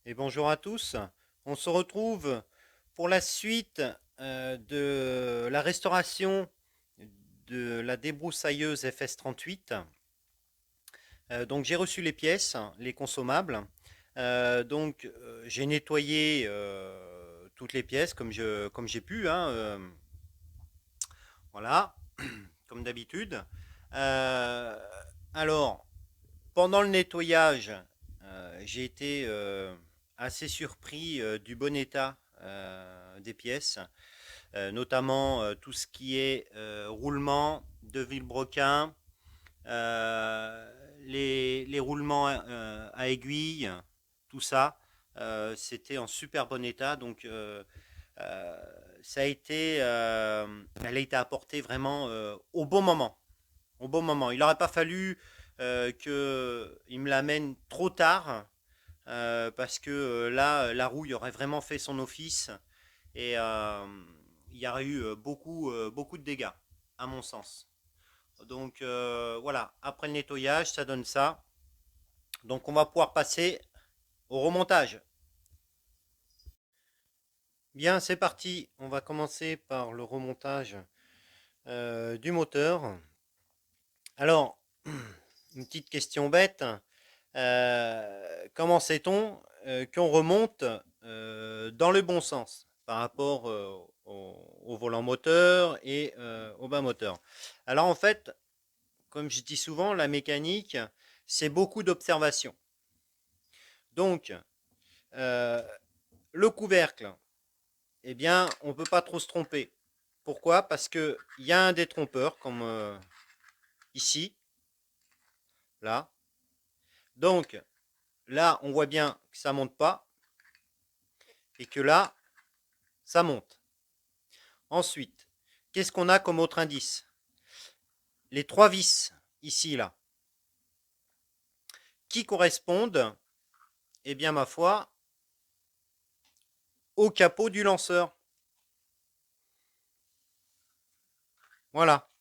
Et bonjour à tous. On se retrouve pour la suite de la restauration de la débroussailleuse FS38. Donc j'ai reçu les pièces, les consommables. J'ai nettoyé toutes les pièces comme j'ai pu, hein, voilà, comme d'habitude. Euh, alors, pendant le nettoyage, j'ai été assez surpris du bon état des pièces, notamment tout ce qui est roulement de vilebrequin, les roulements à aiguille, tout ça, c'était en super bon état. Euh, elle a été apportée vraiment au bon moment. Au bon moment. Il n'aurait pas fallu qu'il me l'amène trop tard parce que là, la rouille aurait vraiment fait son office et il y aurait eu beaucoup de dégâts, à mon sens. Voilà, après le nettoyage, ça donne ça. Donc on va pouvoir passer au remontage. Bien, c'est parti. On va commencer par le remontage du moteur. Alors, une petite question bête. Comment sait-on qu'on remonte dans le bon sens par rapport au volant moteur et au bas moteur? Alors en fait, comme je dis souvent, la mécanique, c'est beaucoup d'observation. Donc, euh, le couvercle, eh bien, on ne peut pas trop se tromper. Pourquoi? Parce qu'il y a un détrompeur, comme ici, là. Donc, là, on voit bien que ça ne monte pas et que là, ça monte. Ensuite, qu'est-ce qu'on a comme autre indice? Les trois vis, ici, là, qui correspondent, eh bien, ma foi, au capot du lanceur. Voilà.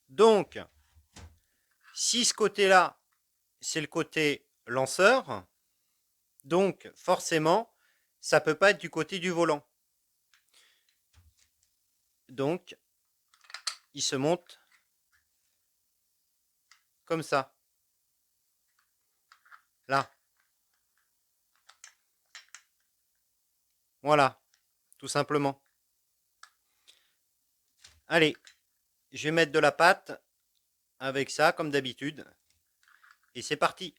Donc, si ce côté-là, c'est le côté lanceur, donc forcément, ça ne peut pas être du côté du volant. Donc, il se monte comme ça. Là. Voilà. Tout simplement. Allez, je vais mettre de la pâte avec ça, comme d'habitude. Et c'est parti.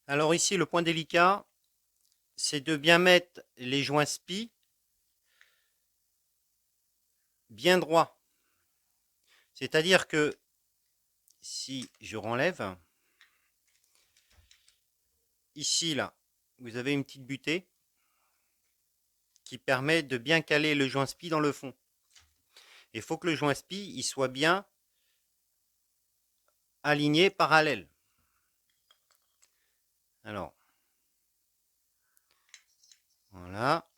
Alors ici, le point délicat, c'est de bien mettre les joints spi bien droits. C'est-à-dire que si je renlève, ici, là, vous avez une petite butée qui permet de bien caler le joint spi dans le fond. Il faut que le joint spi il soit bien aligné parallèle. Alors, voilà.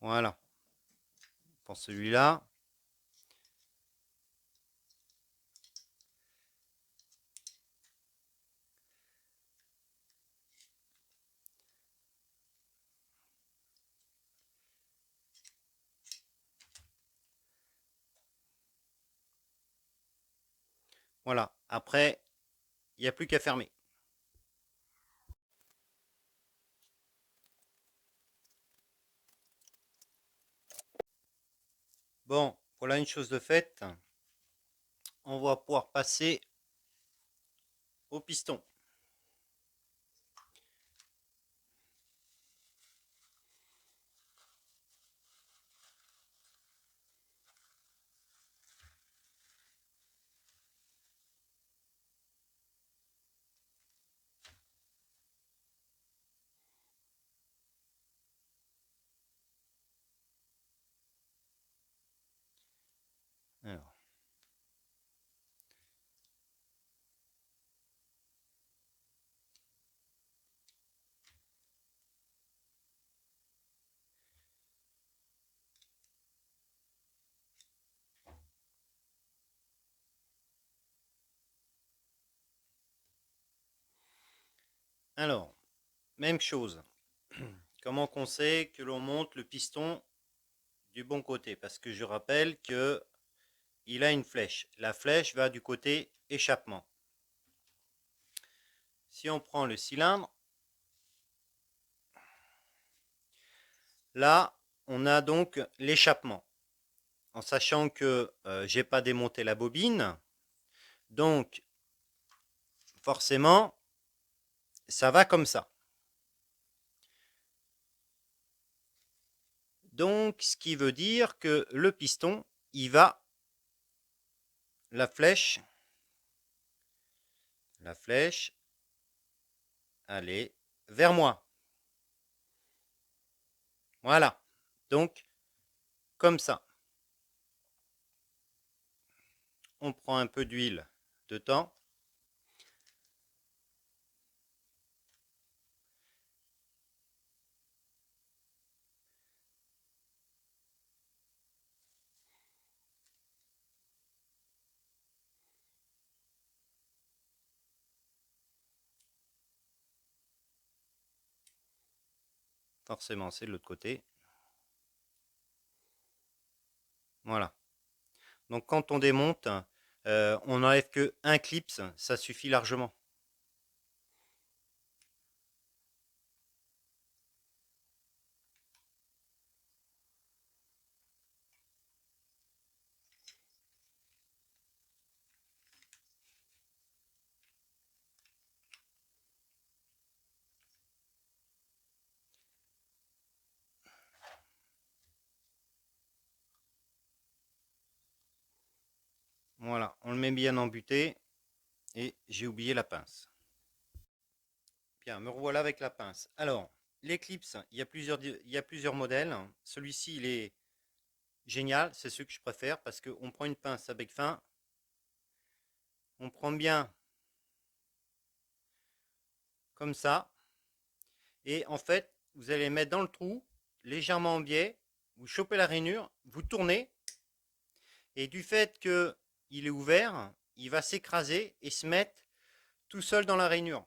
Voilà. Pour celui-là. Voilà. Après, il n'y a plus qu'à fermer. Bon, voilà une chose de faite. On va pouvoir passer au piston. Alors, même chose. Comment qu'on sait que l'on monte le piston du bon côté? Parce que je rappelle que il a une flèche. La flèche va du côté échappement. Si on prend le cylindre, là, on a donc l'échappement. En sachant que j'ai pas démonté la bobine, donc forcément, ça va comme ça. Donc, ce qui veut dire que le piston, il va, la flèche, aller vers moi. Voilà. Donc, comme ça. On prend un peu d'huile dedans. Forcément, c'est de l'autre côté. Voilà. Donc, quand on démonte, on n'enlève que un clip, ça suffit largement. Voilà, on le met bien embuté et j'ai oublié la pince. Bien, me revoilà avec la pince. Alors, les clips, il y a plusieurs modèles. Celui-ci, il est génial, c'est ce que je préfère parce qu'on prend une pince à bec fin, on prend bien comme ça, et en fait, vous allez mettre dans le trou, légèrement en biais, vous chopez la rainure, vous tournez, et du fait qu'il est ouvert, il va s'écraser et se mettre tout seul dans la rainure.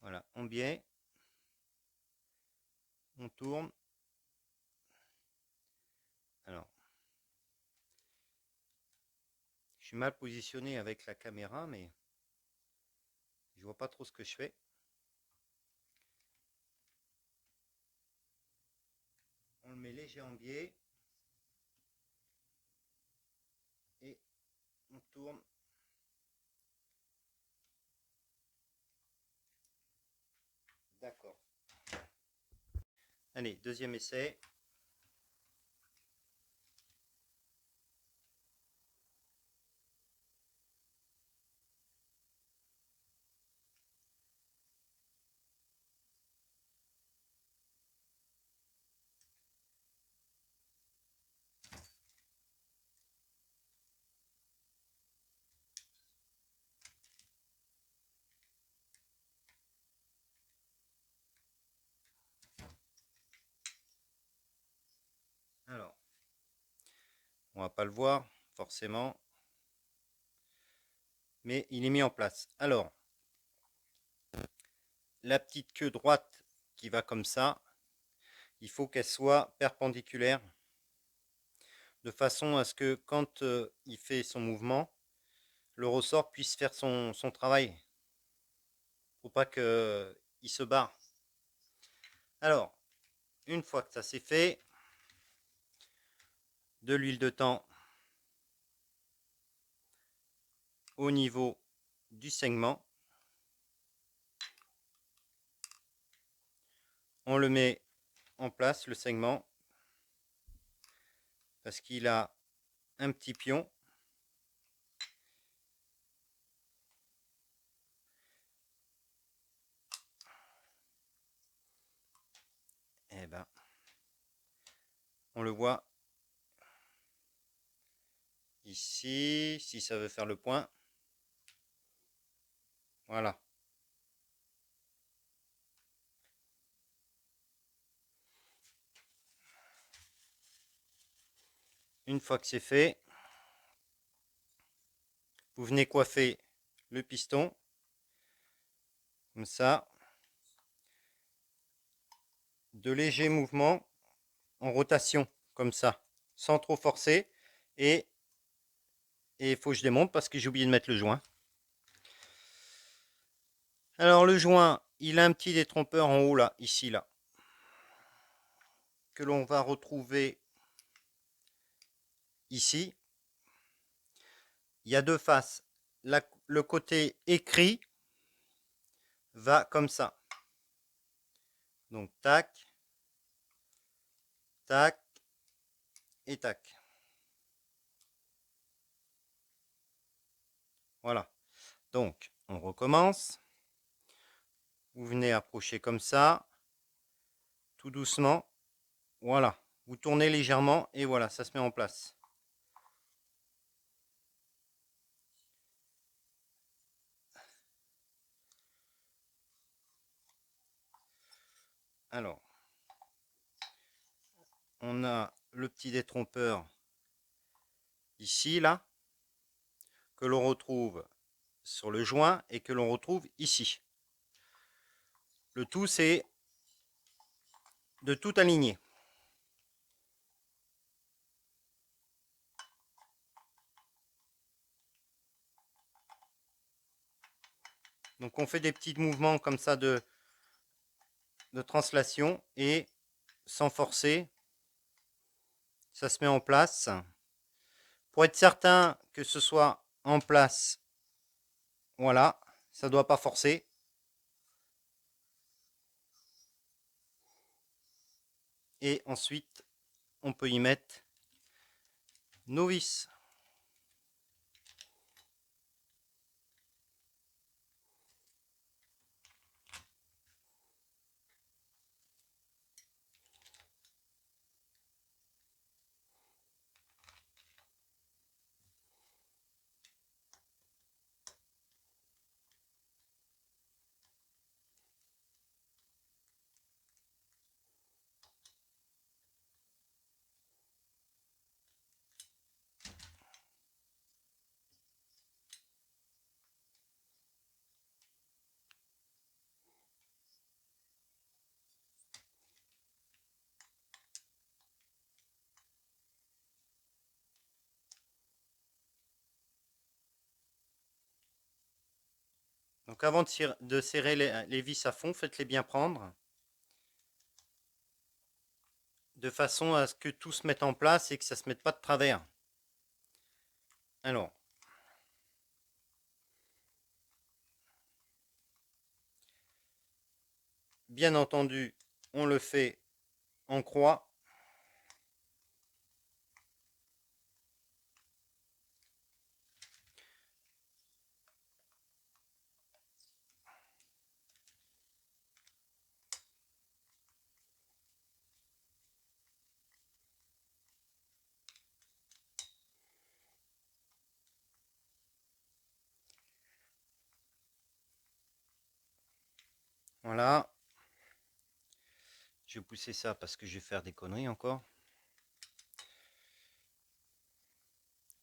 Voilà, en biais, on tourne. Alors, je suis mal positionné avec la caméra, mais je vois pas trop ce que je fais. On le met léger en biais et on tourne. D'accord. Allez, deuxième essai. Alors, on va pas le voir forcément, mais il est mis en place. Alors, la petite queue droite qui va comme ça, il faut qu'elle soit perpendiculaire de façon à ce que quand il fait son mouvement, le ressort puisse faire son travail. Faut pas qu'il se barre. Alors, une fois que ça c'est fait, de l'huile de thym au niveau du segment. On le met en place, le segment, parce qu'il a un petit pion. Et ben, on le voit ici, si ça veut faire le point. Voilà. une fois que c'est fait, vous venez coiffer le piston, comme ça, de légers mouvements en rotation, comme ça, sans trop forcer, et il faut que je démonte parce que j'ai oublié de mettre le joint. Alors le joint, il a un petit détrompeur en haut là, ici là, que l'on va retrouver ici. Il y a deux faces. Le côté écrit va comme ça. Donc tac, tac et tac. Voilà. Donc on recommence. Vous venez approcher comme ça, tout doucement. Voilà. Vous tournez légèrement et voilà, ça se met en place. Alors, on a le petit détrompeur ici, là, que l'on retrouve sur le joint et que l'on retrouve ici. Le tout, c'est de tout aligner. Donc on fait des petits mouvements comme ça de translation et sans forcer, ça se met en place. Pour être certain que ce soit en place, voilà, ça ne doit pas forcer. Et ensuite, on peut y mettre nos vis. Donc avant de serrer les vis à fond, faites-les bien prendre, de façon à ce que tout se mette en place et que ça ne se mette pas de travers. Alors, bien entendu, on le fait en croix. Voilà. Je vais pousser ça parce que je vais faire des conneries encore.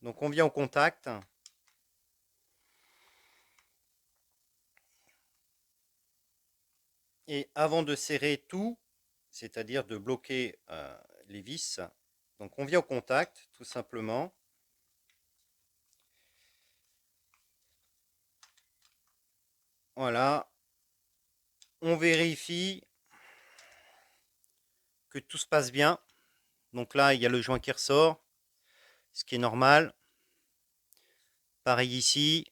Donc on vient au contact. Et avant de serrer tout, c'est-à-dire de bloquer les vis, donc on vient au contact tout simplement. Voilà. On vérifie que tout se passe bien. Donc là, il y a le joint qui ressort, ce qui est normal. Pareil ici.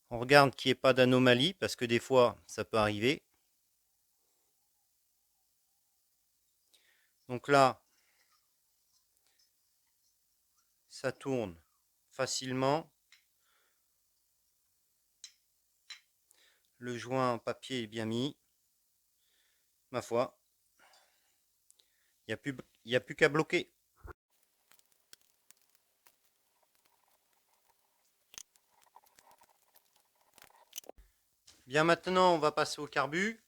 On regarde qu'il n'y ait pas d'anomalie, parce que des fois, ça peut arriver. Donc là, ça tourne facilement. Le joint en papier est bien mis. Ma foi, il n'y a plus qu'à bloquer. Bien, maintenant, on va passer au carbu.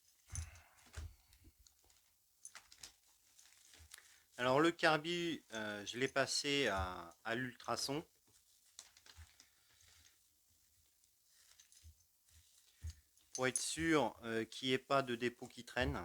Alors le carbu, je l'ai passé à l'ultrason. Pour être sûr qu'il n'y ait pas de dépôt qui traîne.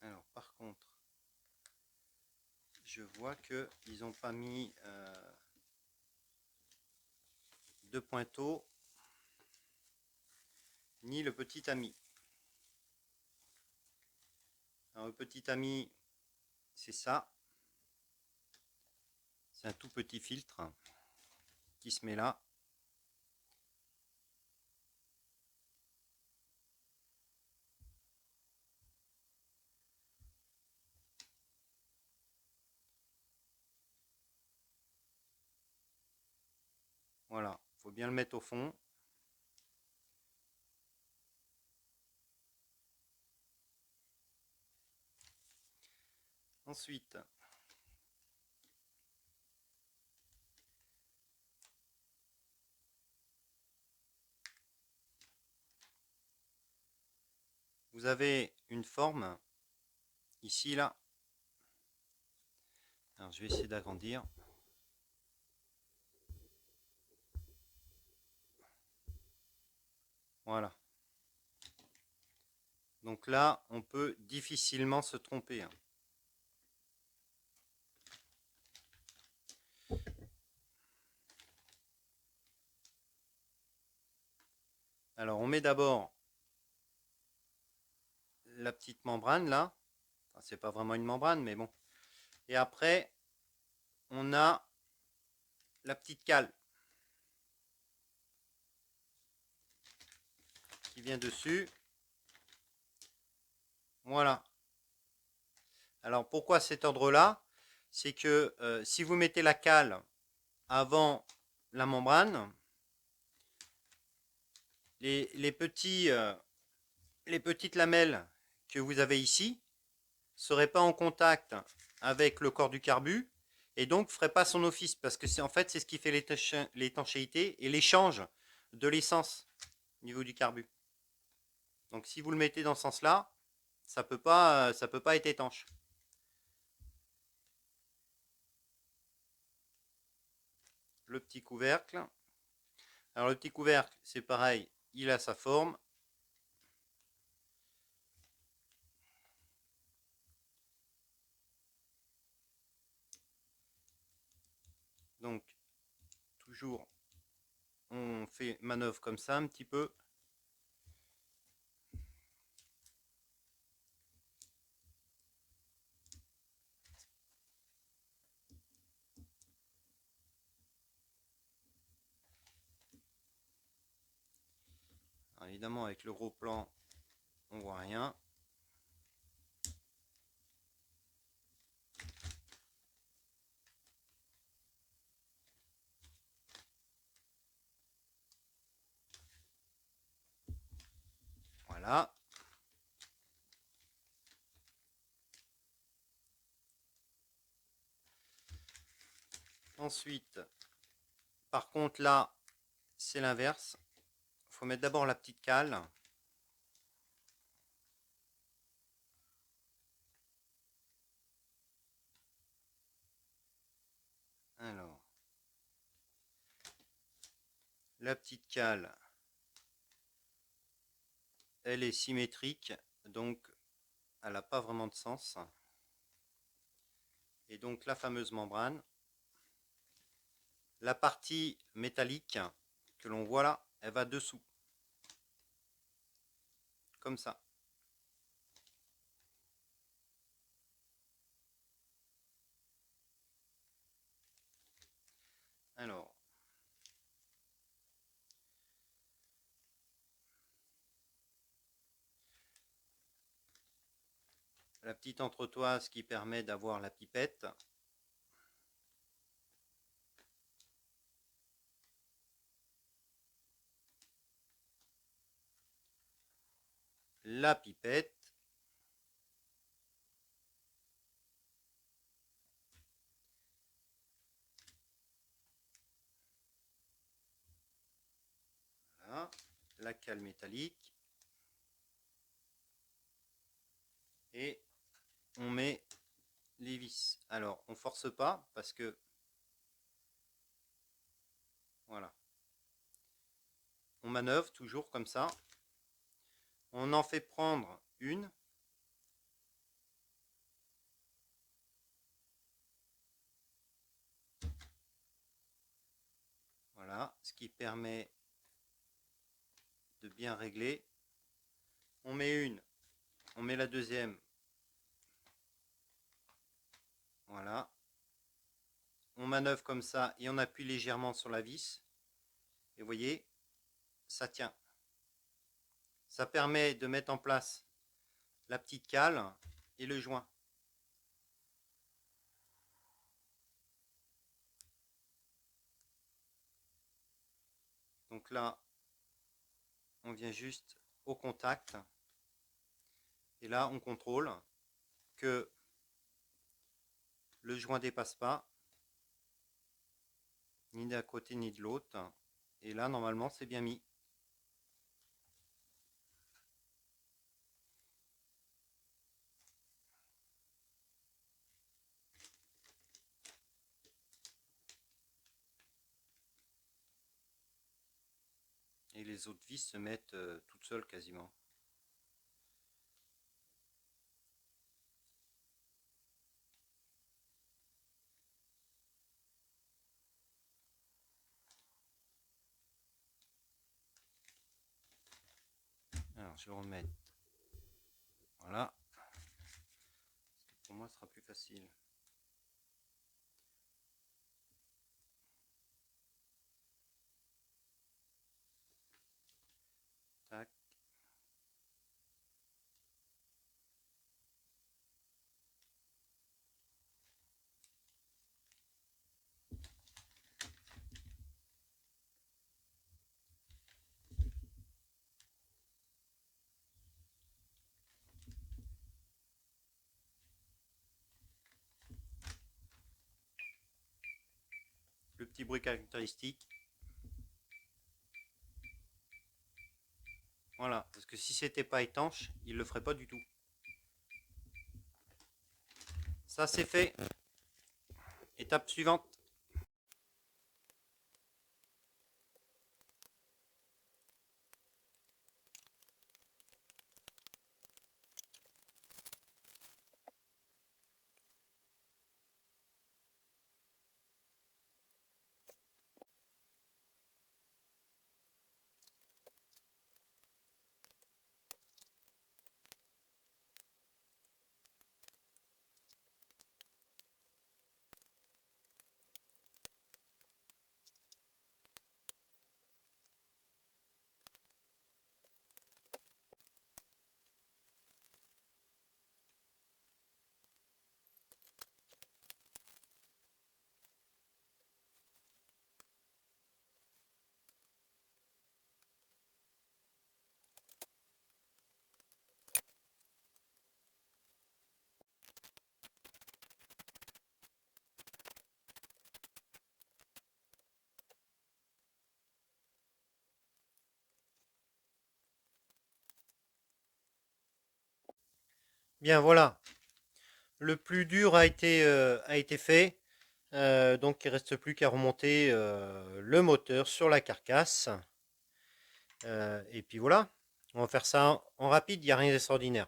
Alors par contre, je vois que ils n'ont pas mis de pointeau ni le petit ami. Alors le petit ami, c'est ça. C'est un tout petit filtre qui se met là. Voilà, il faut bien le mettre au fond. Ensuite, vous avez une forme ici là. Alors je vais essayer d'agrandir. Voilà. Donc là, on peut difficilement se tromper. Alors on met d'abord la petite membrane là. Enfin, c'est pas vraiment une membrane, mais bon. Et après, on a la petite cale qui vient dessus. Voilà. Alors pourquoi cet ordre-là? C'est que si vous mettez la cale avant la membrane, les petites lamelles que vous avez ici ne seraient pas en contact avec le corps du carbu et donc ne feraient pas son office parce que c'est en fait c'est ce qui fait l'étanchéité et l'échange de l'essence au niveau du carbu. Donc si vous le mettez dans ce sens-là, ça peut pas être étanche. Le petit couvercle. Alors le petit couvercle, c'est pareil, il a sa forme. Donc toujours on fait manœuvre comme ça un petit peu. Alors, évidemment avec le gros plan on voit rien. Voilà. Ensuite, par contre là, c'est l'inverse. Il faut mettre d'abord la petite cale. Alors, la petite cale, elle est symétrique, donc elle n'a pas vraiment de sens. Et donc la fameuse membrane, la partie métallique que l'on voit là, elle va dessous. Comme ça. Alors, la petite entretoise qui permet d'avoir la pipette. la pipette. Voilà, la cale métallique. Et on met les vis. Alors, on force pas parce que voilà. On manœuvre toujours comme ça. On en fait prendre une. Voilà, ce qui permet de bien régler. On met une, on met la deuxième. Voilà. On manœuvre comme ça et on appuie légèrement sur la vis. Et vous voyez, ça tient. Ça permet de mettre en place la petite cale et le joint. Donc là, on vient juste au contact. Et là, on contrôle que le joint ne dépasse pas, ni d'un côté ni de l'autre. Et là, normalement, c'est bien mis. Et les autres vis se mettent toutes seules quasiment. Alors, je vais remettre. Voilà. Pour moi, ce sera plus facile. Tac. Le petit bruit caractéristique. Voilà, parce que si c'était pas étanche, il le ferait pas du tout. Ça c'est fait. Étape suivante. Bien voilà. Le plus dur a été fait. Donc il ne reste plus qu'à remonter le moteur sur la carcasse. Et puis voilà. On va faire ça en rapide, il n'y a rien d'extraordinaire.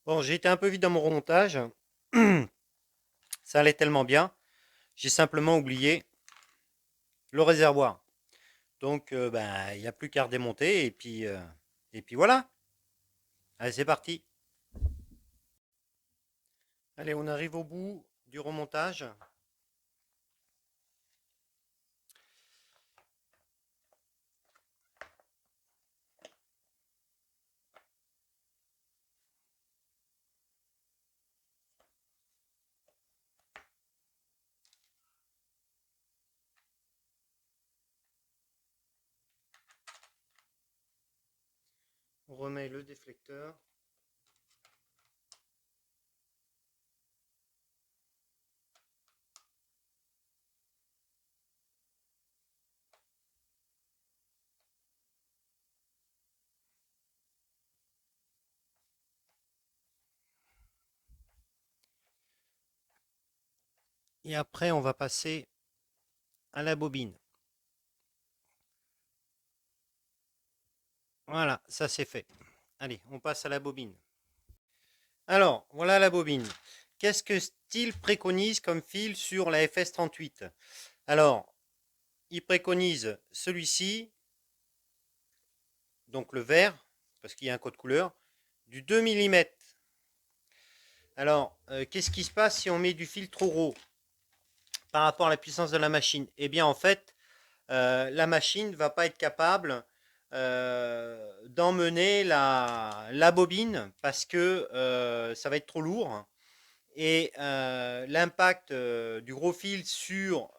Bon, j'ai été un peu vite dans mon remontage. Ça allait tellement bien. J'ai simplement oublié le réservoir. Donc, ben, il n'y a plus qu'à redémonter et puis voilà. Allez, c'est parti. Allez, on arrive au bout du remontage. On remet le déflecteur. Et après, on va passer à la bobine. Voilà, ça c'est fait. Allez, on passe à la bobine. Alors, voilà la bobine. Qu'est-ce que Steel préconise comme fil sur la FS38? Alors, il préconise celui-ci, donc le vert, parce qu'il y a un code couleur, du 2 mm. Alors, qu'est-ce qui se passe si on met du fil trop gros par rapport à la puissance de la machine? Eh bien, en fait, la machine ne va pas être capable d'emmener la bobine parce que ça va être trop lourd. Et l'impact du gros fil sur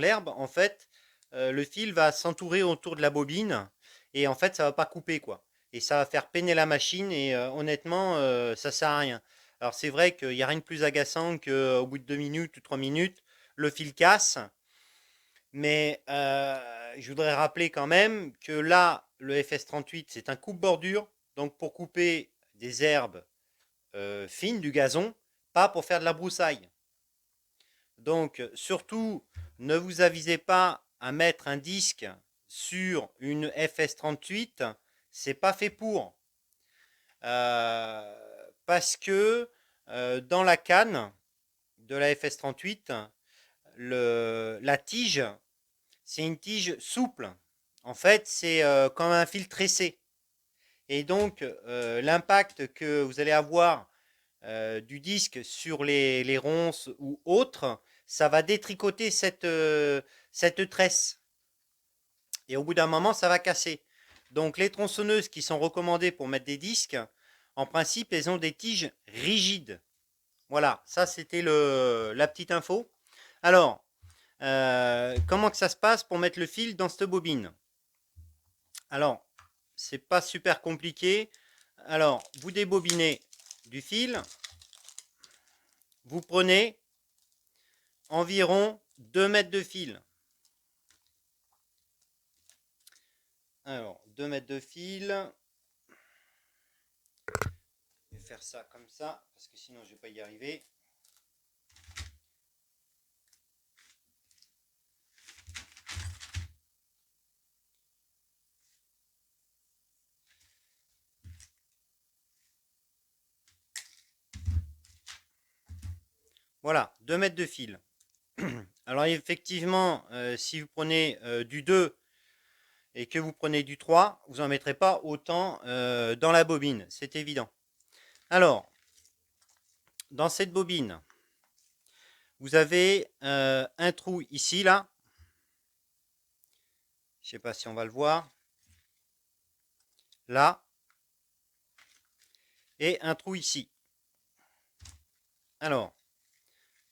l'herbe, en fait, le fil va s'entourer autour de la bobine et en fait, ça va pas couper quoi. Et ça va faire peiner la machine et honnêtement, ça sert à rien. Alors c'est vrai qu'il n'y a rien de plus agaçant qu'au bout de 2 minutes ou 3 minutes, le fil casse. Mais je voudrais rappeler quand même que là, le FS38, c'est un coupe-bordure. Donc pour couper des herbes fines, du gazon, pas pour faire de la broussaille. Donc, surtout, ne vous avisez pas à mettre un disque sur une FS38, c'est pas fait pour. Parce que dans la canne de la FS38, la tige, c'est une tige souple. En fait, c'est comme un fil tressé. Et donc, l'impact que vous allez avoir du disque sur les ronces ou autres, ça va détricoter cette tresse. Et au bout d'un moment, ça va casser. Donc les tronçonneuses qui sont recommandées pour mettre des disques, en principe, elles ont des tiges rigides. Voilà, ça c'était la petite info. Alors, comment que ça se passe pour mettre le fil dans cette bobine? Alors, c'est pas super compliqué. Alors, vous débobinez du fil, vous prenez environ 2 mètres de fil. Alors, 2 mètres de fil. Je vais faire ça comme ça, parce que sinon je ne vais pas y arriver. Voilà, 2 mètres de fil. Alors effectivement, si vous prenez du 2 et que vous prenez du 3, vous n'en mettrez pas autant dans la bobine, c'est évident. Alors, dans cette bobine, vous avez un trou ici, là. Je ne sais pas si on va le voir. Là. Et un trou ici. Alors,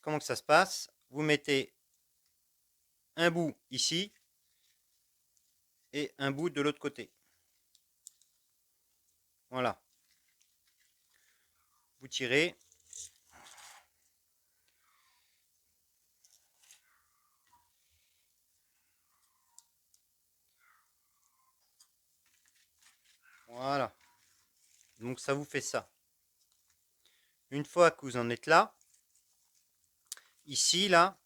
comment que ça se passe? Vous mettez un bout ici et un bout de l'autre côté. Voilà. Vous tirez. Voilà. Donc ça vous fait ça. Une fois que vous en êtes là, ici, là,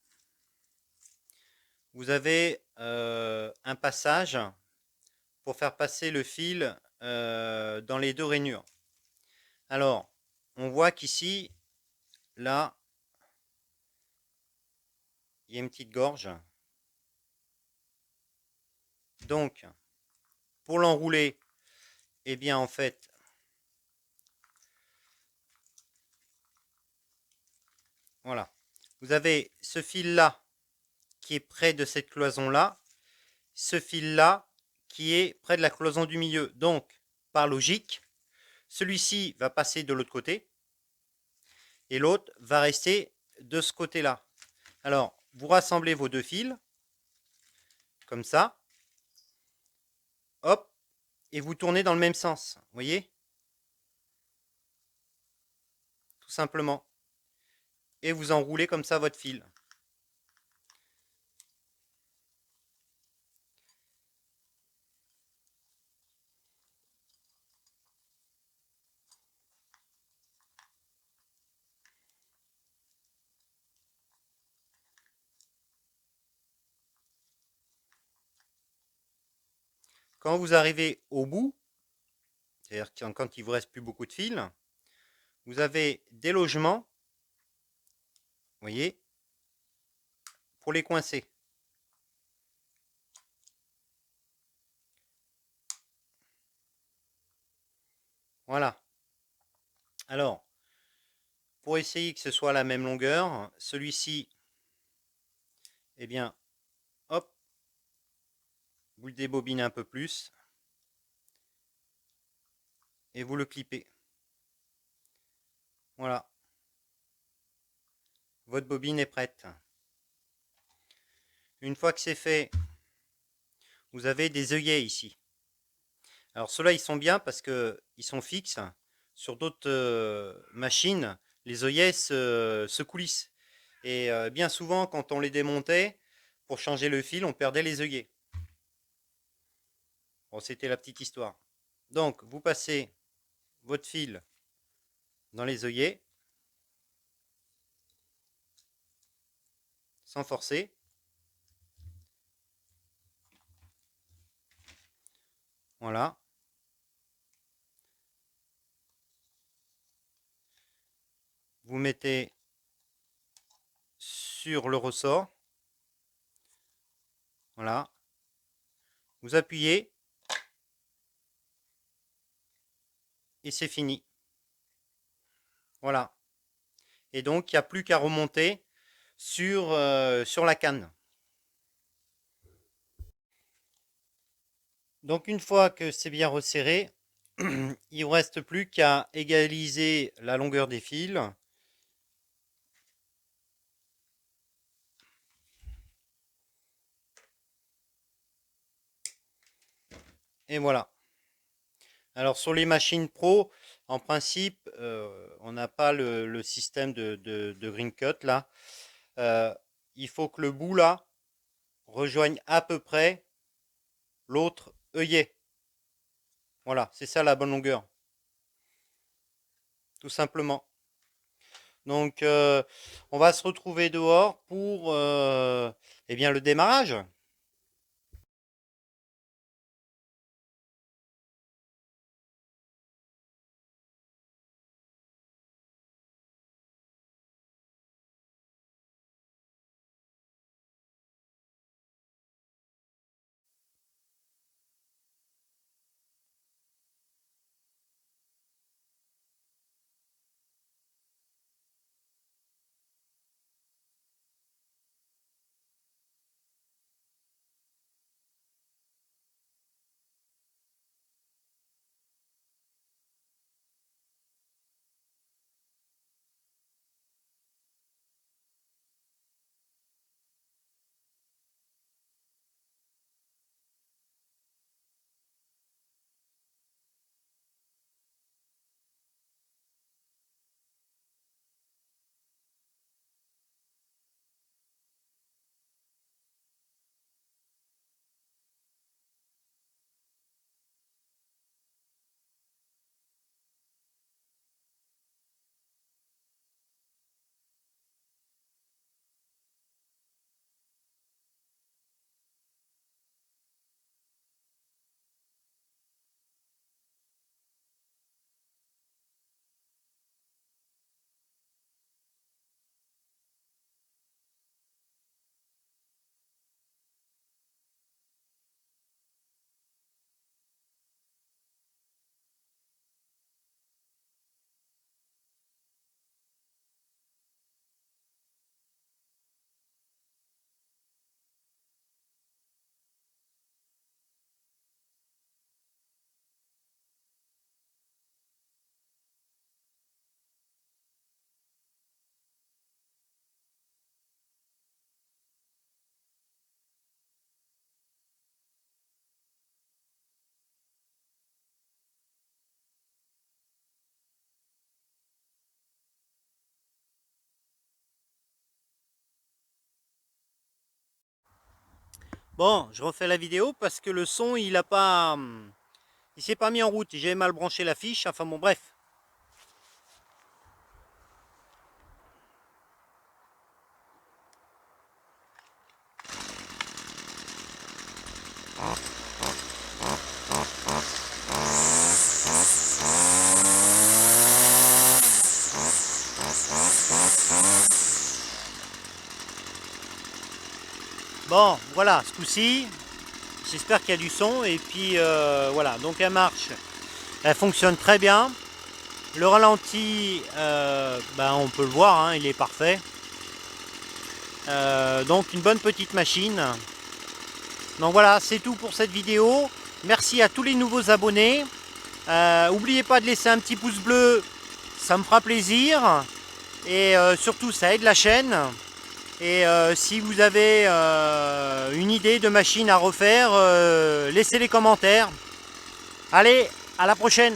vous avez un passage pour faire passer le fil dans les deux rainures. Alors, on voit qu'ici, là, il y a une petite gorge. Donc, pour l'enrouler, eh bien, en fait, voilà. Vous avez ce fil-là qui est près de cette cloison-là, ce fil-là qui est près de la cloison du milieu. Donc, par logique, celui-ci va passer de l'autre côté et l'autre va rester de ce côté-là. Alors, vous rassemblez vos deux fils, comme ça, hop, et vous tournez dans le même sens, vous voyez? Tout simplement. Et vous enroulez comme ça votre fil. Quand vous arrivez au bout, c'est-à-dire quand il vous reste plus beaucoup de fils, vous avez des logements, vous voyez, pour les coincer. Voilà. Alors, pour essayer que ce soit la même longueur, celui-ci, eh bien, hop, vous le débobinez un peu plus et vous le clippez. Voilà. Votre bobine est prête. Une fois que c'est fait, vous avez des œillets ici. Alors ceux-là, ils sont bien parce qu'ils sont fixes. Sur d'autres machines, les œillets se coulissent. Et bien souvent, quand on les démontait, pour changer le fil, on perdait les œillets. Bon, c'était la petite histoire. Donc, vous passez votre fil dans les œillets, sans forcer. Voilà. Vous mettez sur le ressort. Voilà. Vous appuyez. Et c'est fini. Voilà. Et donc, il n'y a plus qu'à remonter sur la canne. Donc, une fois que c'est bien resserré, il ne vous reste plus qu'à égaliser la longueur des fils. Et voilà. Alors, sur les machines pro, en principe, on n'a pas le système de green cut là. Euh, il faut que le bout là rejoigne à peu près l'autre œillet. Voilà, c'est ça la bonne longueur. Tout simplement. Donc, on va se retrouver dehors pour eh bien, le démarrage. Bon, je refais la vidéo parce que le son, il s'est pas mis en route. J'ai mal branché la fiche. Enfin bon, bref. Bon, voilà, ce coup-ci, j'espère qu'il y a du son. Et puis voilà, donc elle marche. Elle fonctionne très bien. Le ralenti, on peut le voir, hein, il est parfait. Donc une bonne petite machine. Donc voilà, c'est tout pour cette vidéo. Merci à tous les nouveaux abonnés. N'oubliez pas de laisser un petit pouce bleu, ça me fera plaisir. Et surtout, ça aide la chaîne. Et si vous avez une idée de machine à refaire, laissez les commentaires. Allez, à la prochaine!